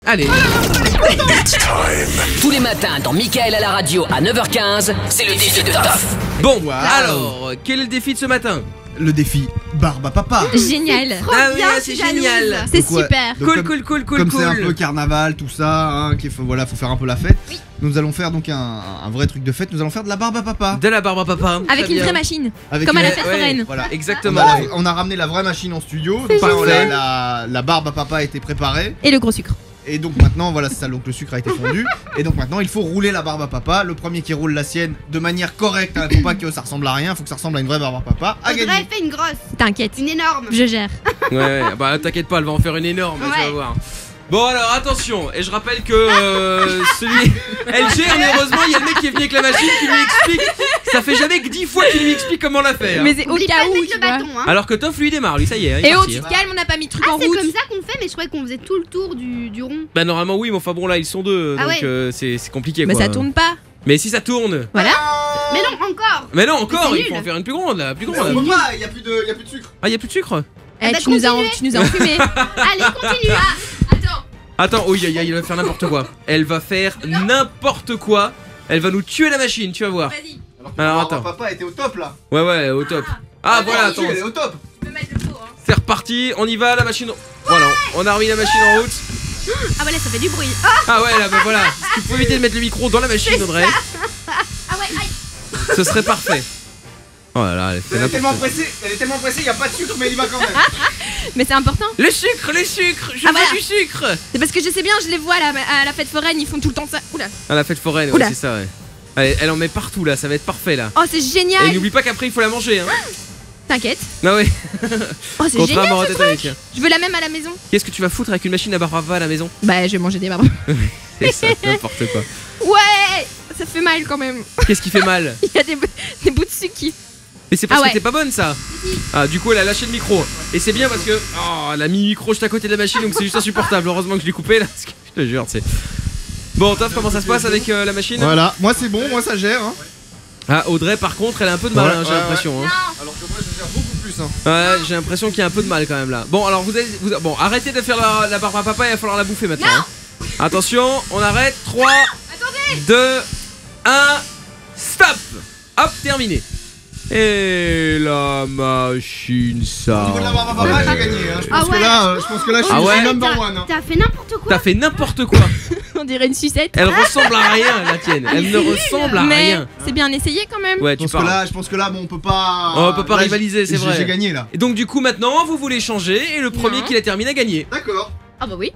Allez. Tous les matins dans Mickaël à la radio à 9h15, c'est le défi de Toff. Bon, alors, quel est le défi de ce matin? Le défi barbe à papa. Génial. Ah oui, c'est génial. C'est Donc, ouais, super. donc Cool. Comme c'est un peu carnaval, tout ça, hein, voilà, faut faire un peu la fête. Oui. Nous allons faire donc un vrai truc de fête. Nous allons faire de la barbe à papa. De la barbe à papa. Avec Très une bien. vraie machine. Avec Comme à une- la fête Ouais, foraine. Voilà. Exactement. On a ramené la vraie machine en studio. C'est Donc, génial. la barbe à papa a été préparée. Et le gros sucre. Et donc maintenant, voilà, c'est ça. Donc le sucre a été fondu. Et donc maintenant, il faut rouler la barbe à papa. Le premier qui roule la sienne de manière correcte, hein, faut pas que ça ressemble à rien. Faut que ça ressemble à une vraie barbe à papa. À Audrey, gagner. fais une grosse, T'inquiète. une énorme. Je gère. Ouais, bah t'inquiète pas, elle va en faire une énorme, tu vas Ouais. voir. Bon alors attention, et je rappelle que celui... Elle gère, mais heureusement il y a le mec qui est venu avec la machine qui lui explique. Ça fait jamais que 10 fois qu'il lui explique comment la faire. Mais c'est au Oublie cas pas de où, mettre tu le vois. bâton, hein. Alors que Toff lui démarre, lui ça y est, il est Et oh, parti, tu hein. te calmes, on n'a pas mis de truc Ah, en c'est route. comme ça qu'on fait, mais je croyais qu'on faisait tout le tour du rond. Bah normalement oui, mais enfin bon là ils sont deux, Ah donc ouais. c'est compliqué Mais quoi. ça tourne pas. Mais si ça tourne. Voilà. Mais non, encore. Mais non encore, c'est il faut nul. en faire une plus grande là, plus Mais grande. on peut pas, il y a plus de sucre. Ah y a plus de sucre? Eh, bah, tu nous as continuez. enfumé. Allez, continue. Attends, oui, il va faire n'importe quoi. Elle va faire n'importe quoi. Elle va nous tuer la machine, tu vas voir. Vas-y. Alors, que attends. papa était au top là. Ouais, au top. Ah voilà, attends. Elle est au top. Tu peux mettre le pot, hein. C'est reparti, on y va, la machine. Voilà, on a remis la machine en route. Ah, voilà, ça fait du bruit. Ah ouais, là, bah voilà. Si tu peux éviter de mettre le micro dans la machine, Audrey, Ah ouais, aïe. ce serait parfait. Oh là là, elle fait Elle est tellement n'importe quoi. pressée, il y a pas de sucre, mais il y va quand même. Mais c'est important. Le sucre, je Ah, veux voilà. du sucre. C'est parce que je sais bien, je les vois là, à la fête foraine, ils font tout le temps ça. Oula. Ah, la fête foraine, ouais, Oula. c'est ça, ouais. Elle en met partout là, ça va être parfait là. Oh, c'est Et génial. n'oublie pas qu'après il faut la manger, hein. T'inquiète. Ah ouais. Oh, c'est Contrairement à génial. Titanic. Je veux la même à la maison. Qu'est-ce que tu vas foutre avec une machine à barbe à papa à la maison? Bah, je vais manger des barbes. C'est ça, n'importe quoi. Ouais. Ça fait mal quand même. Qu'est-ce qui fait mal? Il y a des bouts de sucre qui. Mais c'est parce Ah ouais. que t'es pas bonne ça. Ah du coup elle a lâché le micro. Et c'est bien parce que oh, elle a mis le micro juste à côté de la machine donc c'est juste insupportable. Heureusement que je l'ai coupé là parce que je te jure c'est. Bon Toff, comment ça se passe avec la machine? Voilà, moi c'est bon, moi ça gère. Hein. Ah Audrey par contre elle a un peu de mal, Ouais, hein, j'ai ouais, l'impression. Hein. Alors que moi je gère beaucoup plus. Hein. Ouais, j'ai l'impression qu'il y a un peu de mal quand même là. Bon alors bon arrêtez de faire la barbe à papa, il va falloir la bouffer maintenant. Hein. Attention, on arrête. 3, 2, 1, stop. Hop, terminé. Et la machine ça. Au niveau de la barbe à papa, j'ai gagné. Hein. Je pense Ah ouais. je pense que là, je Ah suis ouais. number one. Hein. T'as fait n'importe quoi. T'as fait n'importe quoi. On dirait une sucette. Elle ressemble à rien la tienne. Elle ne ressemble à Mais rien. c'est bien essayé quand même. Ouais, Je tu pense que parles. là, bon, on peut pas. Oh, on peut pas Là, rivaliser, c'est vrai. J'ai gagné là. Et donc du coup maintenant vous voulez changer et le premier Non. qui la termine a gagné. D'accord. Ah bah oui.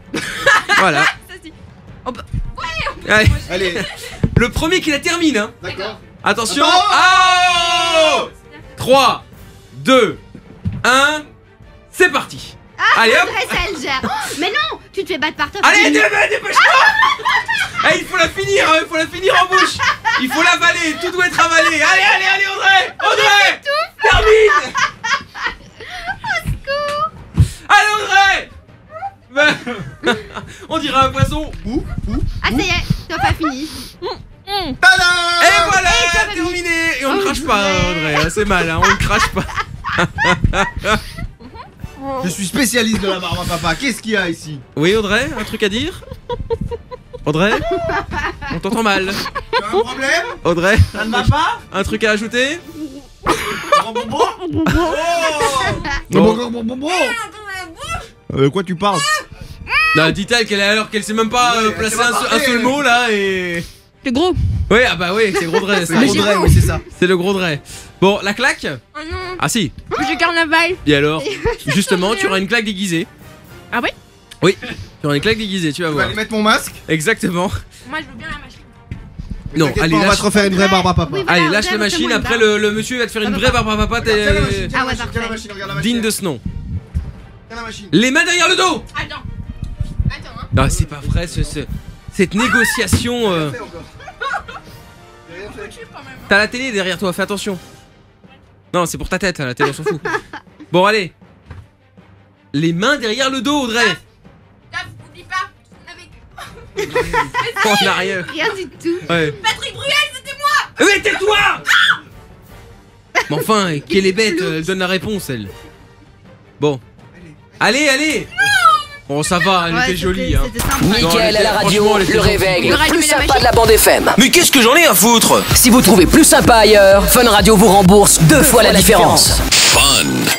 Voilà. Ça, c'est- Allez, Allez, le premier qui la termine hein. d'accord. Attention. Attends. Oh 3, 2, 1, c'est parti. Allez hop. Audrey, ça, elle gère. Oh, mais non, tu te fais battre par toi. Allez dépêche-toi. Il faut la finir, hein, il faut la finir en bouche. Il faut l'avaler, tout doit être avalé. Allez Audrey termine. Allez Audrey. On dirait un poisson. Ah, ça y est, t'as pas fini. Tada. Et voilà, Et ça va terminé. Et on ne Oh, crache pas hein, Audrey, hein, c'est mal, hein, on ne crache pas. Je suis spécialiste de la barbe à papa. Qu'est-ce qu'il y a ici? Oui Audrey, un truc à dire? Audrey? On t'entend mal. Tu as un problème? Audrey, Ça ne va pas? un truc à ajouter? Bonbon? Bon. Quoi tu parles? Non, dit-elle qu'elle sait même pas Ouais, placer elle sait pas un parler, seul elle. mot là et... Le gros. Oui, ah bah oui, c'est gros Dre, C'est gros Dre, oui, c'est ça. c'est le gros Dre. Bon, la claque? Oh non. Ah si. J'ai carnaval. Et alors? Justement, tu auras une claque déguisée. Ah ouais? Oui, tu auras une claque déguisée, tu vas Je vais voir. aller mettre mon masque. Exactement. Moi je veux bien la machine. Non, T'inquiète allez, pas, on va lâche, te refaire une vraie barbe à papa. Oui, voilà, allez, lâche Audrey, la machine, refais-moi une après barbe. le monsieur va te faire une vraie barbe à papa, Tiens la machine, t'es tiens Ah ouais, la machine, tiens la parfait. machine, regarde la machine. digne de ce nom. Tiens la machine. Les mains derrière le dos. Attends. Attends, hein. Non, c'est pas vrai, cette négociation... J'ai rien fait encore. J'ai rien fait. T'as la télé derrière toi, fais attention. Non, c'est pour ta tête, la télé on s'en fout. Bon, allez. Les mains derrière le dos, Audrey. Là, oublie pas. Avec En arrière. Rien du tout. Ouais. Patrick Bruel, c'était moi. Mais tais-toi. Mais enfin, qu'elle est bête, elle donne la réponse, elle. Bon. Allez, allez. Bon, ça va, elle était jolie. Hein. C'était sympa. Mickaël à la radio, franchement, elle était le gentille. réveil Il le aurait plus allumé la sympa machine. de la bande FM. Mais qu'est-ce que j'en ai à foutre? Si vous trouvez plus sympa ailleurs, Fun Radio vous rembourse 2 fois la différence. Fun.